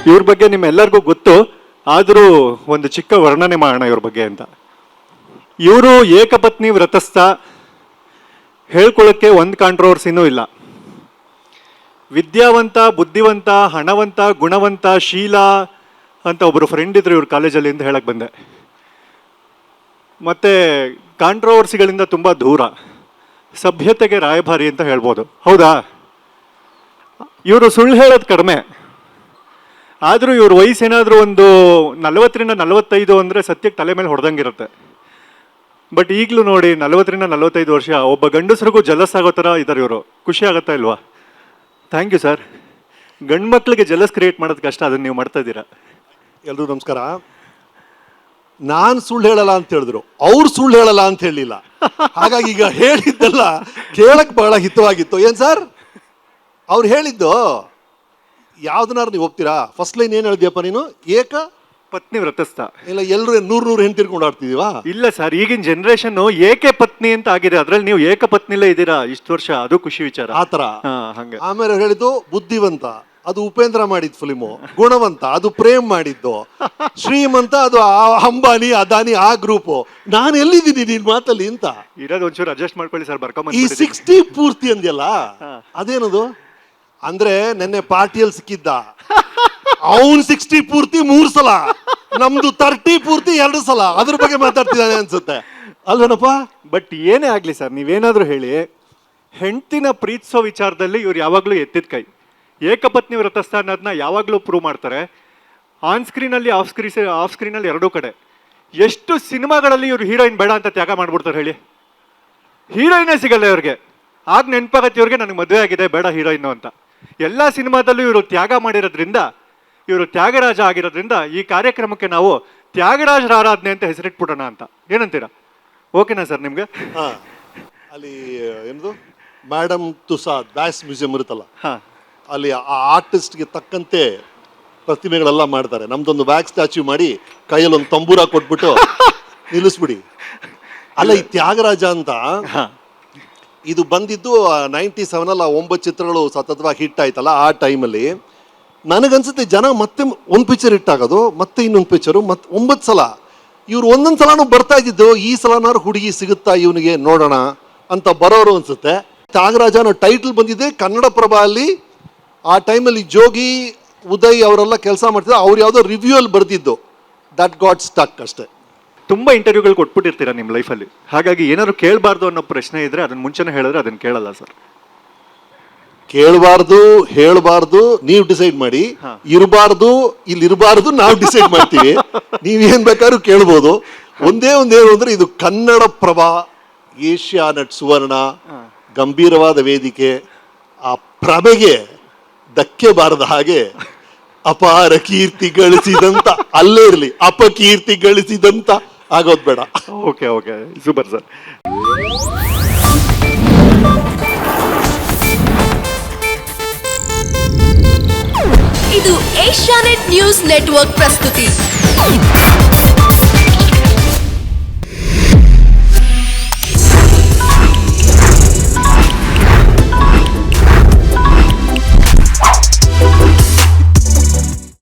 ಇವ್ರ ಬಗ್ಗೆ ನಿಮ್ಮೆಲ್ಲರಿಗೂ ಗೊತ್ತು, ಆದರೂ ಒಂದು ಚಿಕ್ಕ ವರ್ಣನೆ ಮಾಡೋಣ ಇವ್ರ ಬಗ್ಗೆ ಅಂತ. ಇವರು ಏಕಪತ್ನಿ ವ್ರತಸ್ಥ, ಹೇಳ್ಕೊಳ್ಳೋಕ್ಕೆ ಒಂದು ಕಾಂಟ್ರವರ್ಸಿನೂ ಇಲ್ಲ. ವಿದ್ಯಾವಂತ, ಬುದ್ಧಿವಂತ, ಹಣವಂತ, ಗುಣವಂತ, ಶೀಲ ಅಂತ ಒಬ್ಬರು ಫ್ರೆಂಡ್ ಇದ್ರು ಇವ್ರ ಕಾಲೇಜಲ್ಲಿ ಅಂತ ಹೇಳಕ್ಕೆ ಬಂದೆ. ಮತ್ತು ಕಾಂಟ್ರವರ್ಸಿಗಳಿಂದ ತುಂಬ ದೂರ, ಸಭ್ಯತೆಗೆ ರಾಯಭಾರಿ ಅಂತ ಹೇಳ್ಬೋದು. ಹೌದಾ? ಇವರು ಸುಳ್ಳು ಹೇಳೋದು ಕಡಿಮೆ, ಆದರೂ ಇವ್ರ ವಯಸ್ಸೇನಾದರೂ ಒಂದು 40ರಿಂದ 45 ಅಂದರೆ ಸತ್ಯಕ್ಕೆ ತಲೆ ಮೇಲೆ ಹೊಡೆದಂಗಿರುತ್ತೆ. ಬಟ್ ಈಗಲೂ ನೋಡಿ 40ರಿಂದ 45 ವರ್ಷ ಒಬ್ಬ ಗಂಡಸರಿಗೂ ಜಲಸ್ ಆಗೋ ಥರ ಇದ್ದಾರೆ ಇವರು. ಖುಷಿ ಆಗುತ್ತಾ ಇಲ್ವಾ? Thank you sir. ಗಂಡು ಮಕ್ಕಳಿಗೆ ಜಲಸ್ ಕ್ರಿಯೇಟ್ ಮಾಡೋದು ಕಷ್ಟ, ಅದನ್ನು ನೀವು ಮಾಡ್ತಾ ಇದ್ದೀರಾ. ಎಲ್ರಿಗೂ ನಮಸ್ಕಾರ. ನಾನು ಸುಳ್ಳು ಹೇಳಲ್ಲ ಅಂತ ಹೇಳಿದ್ರು, ಅವ್ರು ಸುಳ್ಳು ಹೇಳಲ್ಲ ಅಂತ ಹೇಳಲಿಲ್ಲ. ಹಾಗಾಗಿ ಈಗ ಹೇಳಿದ್ದೆಲ್ಲ ಕೇಳಕ್ಕೆ ಬಹಳ ಹಿತವಾಗಿತ್ತು. ಏನು ಸರ್ ಅವ್ರು ಹೇಳಿದ್ದು ಯಾವ್ದನ್ನಾರು ನೀವು ಒಪ್ತೀರಾ? ಫಸ್ಟ್ ಲೈನ್ ಏನು ಹೇಳಿದ್ಯಪ್ಪ ನೀನು? ಏಕ ಪತ್ನಿ ವ್ರತಸ್ಥ. ಇಲ್ಲ, ಎಲ್ಲರೂ 100 ಹೆಂಡ್ತಿರ್ಕೊಂಡು ಆಡ್ತಿದೀವಾ? ಇಲ್ಲ ಸರ್, ಈಗಿನ ಜನರೇಷನ್ ಏಕೆ ಪತ್ನಿ ಅಂತ ಆಗಿದೆ. ಅದ್ರಲ್ಲಿ ನೀವು ಏಕಪತ್ನಿಲೇ ಇದ್ದೀರಾ ಇಷ್ಟು ವರ್ಷ, ಅದು ಖುಷಿ ವಿಚಾರ. ಆತರ ಹಂಗೆ. ಆಮೇಲೆ ಹೇಳಿದ್ದು ಬುದ್ಧಿವಂತ, ಅದು ಉಪೇಂದ್ರ ಮಾಡಿದ್ ಫಿಲ್ಮು. ಗುಣವಂತ, ಅದು ಪ್ರೇಮ್ ಮಾಡಿದ್ದು. ಶ್ರೀಮಂತ, ಅದು ಅಂಬಾನಿ ಅದಾನಿ ಆ ಗ್ರೂಪು. ನಾನು ಎಲ್ಲಿದ್ದೀನಿ ನಿನ್ ಮಾತಲ್ಲಿ ಅಂತ. ಇರೋದು ಒಂಚೂರು ಅಡ್ಜಸ್ಟ್ ಮಾಡ್ಕೊಳ್ಳಿ ಸರ್, ಬರ್ಕೊಂಡ್ ಈ 60 ಪೂರ್ತಿ ಅಂದ್ಯಲ್ಲ, ಅದೇನದು ಅಂದ್ರೆ ನೆನ್ನೆ ಪಾರ್ಟಿಯಲ್ಲಿ ಸಿಕ್ಕಿದ್ದ ಅವನ್ 60 ಪೂರ್ತಿ 3 ಸಲ, ನಮ್ದು 30 ಪೂರ್ತಿ 2 ಸಲ. ಅದ್ರ ಬಗ್ಗೆ ಮಾತಾಡ್ತಿದ್ದಾನೆ ಅನ್ಸುತ್ತೆ ಅಲ್ವೇನಪ್ಪ? ಬಟ್ ಏನೇ ಆಗ್ಲಿ ಸರ್, ನೀವೇನಾದ್ರೂ ಹೇಳಿ, ಹೆಂಡ್ತಿನ ಪ್ರೀತಿಸೋ ವಿಚಾರದಲ್ಲಿ ಇವ್ರು ಯಾವಾಗ್ಲೂ ಎತ್ತಿದ ಕೈ. ಏಕಪತ್ನಿ ವ್ರತಸ್ಥ ಅನ್ನೋದನ್ನ ಯಾವಾಗಲೂ ಪ್ರೂವ್ ಮಾಡ್ತಾರೆ. ಆನ್ ಸ್ಕ್ರೀನಲ್ಲಿ ಆಫ್ ಸ್ಕ್ರೀನಲ್ಲಿ ಎರಡೂ ಕಡೆ. ಎಷ್ಟು ಸಿನಿಮಾಗಳಲ್ಲಿ ಇವ್ರು ಹೀರೋಯಿನ್ ಬೇಡ ಅಂತ ತ್ಯಾಗ ಮಾಡ್ಬಿಡ್ತಾರೆ ಹೇಳಿ. ಹೀರೋಯಿನೇ ಸಿಗಲ್ಲ ಇವ್ರಿಗೆ. ಆಗ ನೆನಪಾಗತ್ತೆ ಇವ್ರಿಗೆ, ನನಗೆ ಮದುವೆ ಆಗಿದೆ, ಬೇಡ ಹೀರೋಯಿನ್ನು ಅಂತ. ಎಲ್ಲ ಸಿನಿಮಾದಲ್ಲೂ ಇವರು ತ್ಯಾಗ ಮಾಡಿರೋದ್ರಿಂದ, ಇವರು ತ್ಯಾಗರಾಜ ಆಗಿರೋದ್ರಿಂದ ಈ ಕಾರ್ಯಕ್ರಮಕ್ಕೆ ನಾವು ತ್ಯಾಗರಾಜರ ಆರಾಧನೆ ಅಂತ ಹೆಸರಿಟ್ಬಿಡೋಣ ಅಂತ. ಏನಂತೀರಾ? ಓಕೆನಾ ಸರ್ ನಿಮ್ಗೆ? ಅಲ್ಲಿ ಏನದು ಮೇಡಮ್ ತುಸಾದ್ ಬ್ಯಾಸ್ ಮ್ಯೂಸಿಯಂ ಇರುತ್ತಲ್ಲ, ಅಲ್ಲಿ ಆ ಆರ್ಟಿಸ್ಟ್ಗೆ ತಕ್ಕಂತೆ ಪ್ರತಿಮೆಗಳೆಲ್ಲ ಮಾಡ್ತಾರೆ. ನಮ್ದೊಂದು ವ್ಯಾಕ್ಸ್ ಸ್ಟ್ಯಾಚ್ಯೂ ಮಾಡಿ ಕೈಯಲ್ಲಿ ಒಂದು ತಂಬೂರ ಕೊಟ್ಬಿಟ್ಟು ನಿಲ್ಲಿಸ್ಬಿಡಿ. ಅಲ್ಲ, ಈ ತ್ಯಾಗರಾಜ ಅಂತ ಇದು ಬಂದಿದ್ದು 97 ಅಲ್ಲಿ 9 ಚಿತ್ರಗಳು ಸತತವಾಗಿ ಹಿಟ್ ಆಯ್ತಲ್ಲ. ಆ ಟೈಮಲ್ಲಿ ನನಗನ್ಸುತ್ತೆ ಜನ ಮತ್ತೆ ಒಂದು ಪಿಕ್ಚರ್ ಹಿಟ್ ಆಗೋದು, ಮತ್ತೆ ಇನ್ನೊಂದು ಪಿಕ್ಚರು, ಮತ್ತೆ 9 ಸಲ ಇವ್ರು ಒಂದೊಂದು ಸಲನೂ ಬರ್ತಾ ಇದ್ದಿದ್ದು. ಈ ಸಲನಾರು ಹುಡುಗಿ ಸಿಗುತ್ತಾ ಇವನಿಗೆ ನೋಡೋಣ ಅಂತ ಬರೋರು ಅನ್ಸುತ್ತೆ. ತ್ಯಾಗರಾಜ ಅನ್ನೋ ಟೈಟಲ್ ಬಂದಿದೆ ಕನ್ನಡಪ್ರಭ ಅಲ್ಲಿ. ಆ ಟೈಮಲ್ಲಿ ಜೋಗಿ, ಉದಯ್ ಅವರೆಲ್ಲ ಕೆಲಸ ಮಾಡ್ತಿದ್ರು. ಅವ್ರು ಯಾವುದೋ ರಿವ್ಯೂ ಅಲ್ಲಿ ಬರ್ತಿದ್ದು, ದಟ್ ಗಾಟ್ ಸ್ಟಕ್ ಅಷ್ಟೇ. ತುಂಬ ಇಂಟರ್ವ್ಯೂಗಳು ಕೊಟ್ಬಿಟ್ಟಿರ್ತೀರಾ ನಿಮ್ಮ ಲೈಫಲ್ಲಿ. ಹಾಗಾಗಿ ಏನಾದ್ರು ಕೇಳಬಾರ್ದು ಅನ್ನೋ ಪ್ರಶ್ನೆ ಇದ್ರೆ ಅದನ್ನ ಮುಂಚೆನೇ ಹೇಳಿದ್ರೆ ಅದನ್ನ ಕೇಳಲ್ಲ ಸರ್. ಕೇಳಬಾರ್ದು, ಹೇಳಬಾರ್ದು, ನೀವು ಡಿಸೈಡ್ ಮಾಡಿ. ಇರಬಾರ್ದು, ಇಲ್ಲಿ ಇರಬಾರ್ದು, ನಾವು ಡಿಸೈಡ್ ಮಾಡ್ತೀವಿ. ನೀವೇನ್ ಬೇಕಾದ್ರೂ ಕೇಳ್ಬೋದು. ಒಂದೇನು ಅಂದ್ರೆ ಇದು ಕನ್ನಡಪ್ರಭ, ಏಷ್ಯಾನೆಟ್ ಸುವರ್ಣ, ಗಂಭೀರವಾದ ವೇದಿಕೆ. ಆ ಪ್ರಭೆಗೆ ಧಕ್ಕೆ ಬಾರದ ಹಾಗೆ ಅಪಾರ ಕೀರ್ತಿ ಗಳಿಸಿದಂತ ಅಲ್ಲೇ ಇರಲಿ, ಅಪಕೀರ್ತಿ ಗಳಿಸಿದಂತ ಆಗೋದ್ ಬೇಡ. Okay okay, super sir. ಇದು ಏಷ್ಯಾನೆಟ್ ನ್ಯೂಸ್ ನೆಟ್ವರ್ಕ್ ಪ್ರಸ್ತುತಿ.